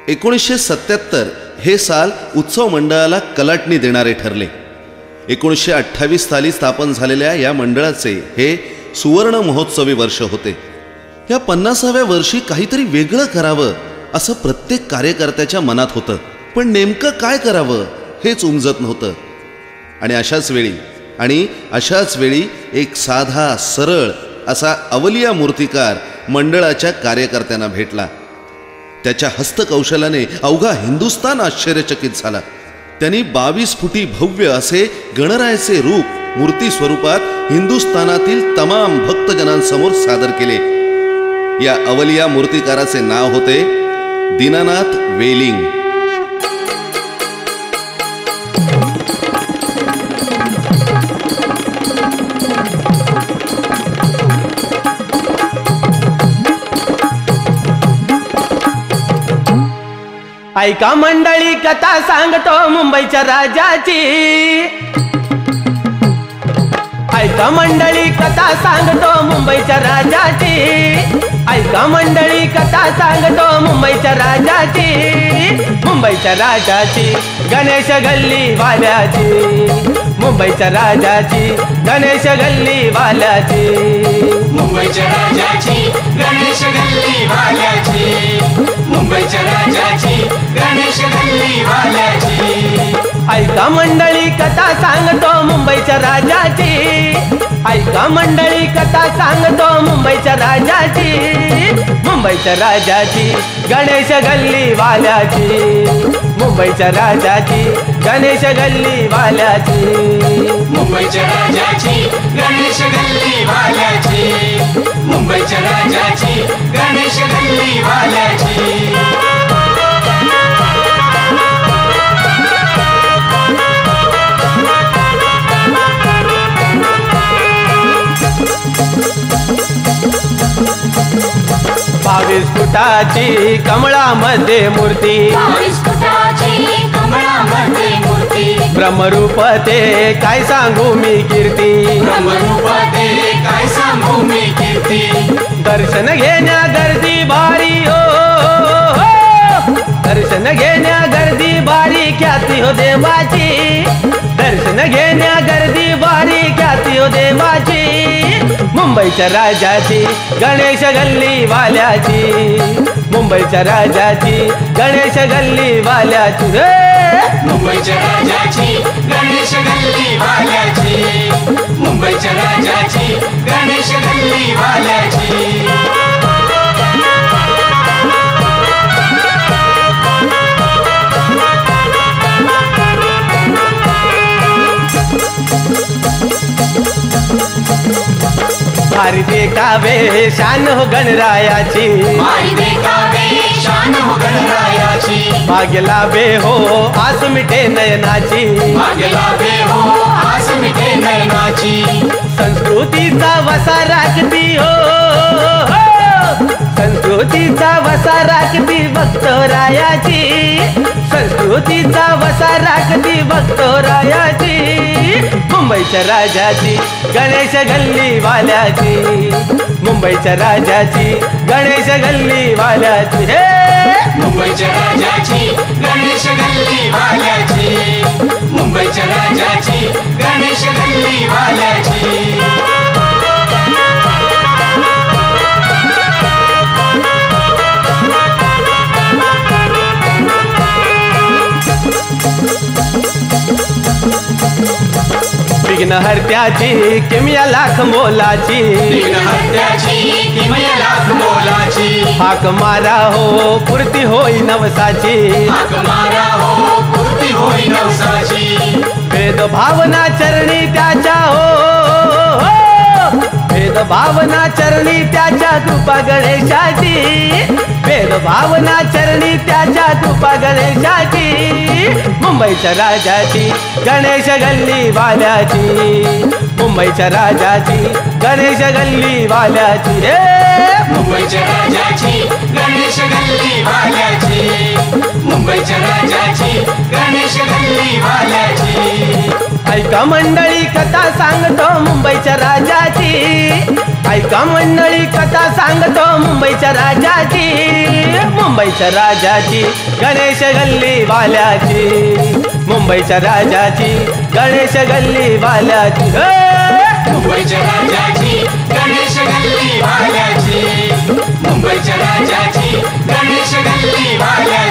1977 हे साल उत्सव मंडळाला कलाटणी देणारे ठरले. 1928 साली स्थापन झालेल्या या मंडळाचे हे सुवर्ण महोत्सवी वर्ष होते. या 50व्या वर्षी काहीतरी वेगळं करावं असं प्रत्येक कार्यकर्त्याच्या मनात होतं, पण नेमकं काय करावं हेच उमजत नव्हतं. आणि अशाच वेळी एक साधा सरळ असा अवलिया मूर्तिकार मंडळाच्या कार्यकर्त्यांना भेटला. त्याच्या हस्तकौशल्याने अवघा हिंदुस्तान आश्चर्यचकित झाला. त्यांनी 22 फुटी भव्य असे गणरायाचे रूप मूर्ती स्वरूपात हिंदुस्थानातील तमाम भक्तजनांसमोर सादर केले. या अवलिया मूर्तिकाराचे नाव होते दीनानाथ वेलिंग. ऐका मंडळी कथा सांगतो मुंबईच्या राजाची. ऐका मंडळी कथा सांगतो मुंबईच्या राजाची. ऐका मंडळी कथा सांगतो मुंबईच्या राजाची. मुंबईच्या राजाची गणेश गल्ली वाल्याची. मुंबईच्या राजाची गणेश गल्ली वाल्याची. मुंबईच्या राजाची गणेश गल्ली वाल्याची. मुंबईच्या राजाची गणेश गल्ली वाल्याची. ऐका मंडळी कथा सांगतो मुंबईच्या राजाची. ऐका मंडळी कथा सांगतो मुंबईच्या राजाची. मुंबईच्या राजाची गणेश गल्ली वाल्याची. मुंबईच्या राजाची गणेश गल्ली वाल्याची. मुंबईच्या राजाची गणेश गल्ली वाल्याची. मुंबईच्या राजाची गणेश गल्ली वाल्याची. बावीस फुटाची कमळामध्ये मूर्ती. 22 फुटाची कमळामध्ये मूर्ती. ब्रह्मरूप ते काय सांगू मी कीर्ती. ब्रह्मरूप ते काय सांगू मी कीर्ती. दर्शन घेण्या गर्दी भारी हो. दर्शन घेण्या गर्दी भारी ख्याती हो देवाची. दर्शन घेण्या गर्दी भारी ख्याती हो देवाची. मुंबईच्या राजाची गणेश गल्ली वाल्याची. मुंबईच्या राजाची गणेश गल्ली वाल्याची. मुंबईच्या राजाची गणेश गल्ली वाल्याची. मुंबईच्या राजाची गणेश गल्ली वाल्याची. भारी देखावे शान हो गणरायाची. भारी देखावे शान हो गणरायाची. भाग्य लाभे हो आस मिटे नयनाची. भाग्य लाभे हो आस मिटे नयनाची. संस्कृतीचा वसा राखती हो. संस्कृतीचा वसा राखती भक्तरायाची. संस्कृतीचा वसा राखती भक्तरायाची. मुंबईच्या राजाची गणेश गल्ली वाल्याची. मुंबईच्या राजाची गणेश गल्ली वाल्याची. मुंबईच्या राजाची गणेश गल्ली वाल्याची. मुंबईच्या राजाची गणेश गल्ली वाल्याची. विघ्नहर्त्याची किमया लाख मोलाची. विघ्नहर्त्याची किमया लाख मोलाची. हाक मारा हो पूर्ती होई नवसाची. हाक मारा हो पूर्ती होई नवसाची. भेद भावना चरणी त्याच्या हो. भेद भावना चरणी त्याच्या कृपा गणेशाची. भेद भावना चरणी त्याच्या कृपा गणेशाची. मुंबईच्या राजाची गणेश गल्ली वाल्याची. मुंबईच्या राजाची गणेश गल्ली वाल्याची. मुंबईच्या राजाची गणेश गल्ली वाल्याची. मुंबईच्या राजाची गणेश गल्ली वाल्याची. ऐका मंडळी कथा सांगतो मुंबईच्या राजाची. ऐका मंडळी कथा सांगतो मुंबईच्या राजाची. मुंबईच्या राजाची गणेश गल्ली वाल्याची, मुंबईच्या राजाची गणेश गल्ली वाल्याची, मुंबईच्या राजाची गणेश गल्ली वाल्याची, मुंबईच्या राजाची गणेश गल्ली वाल्याची.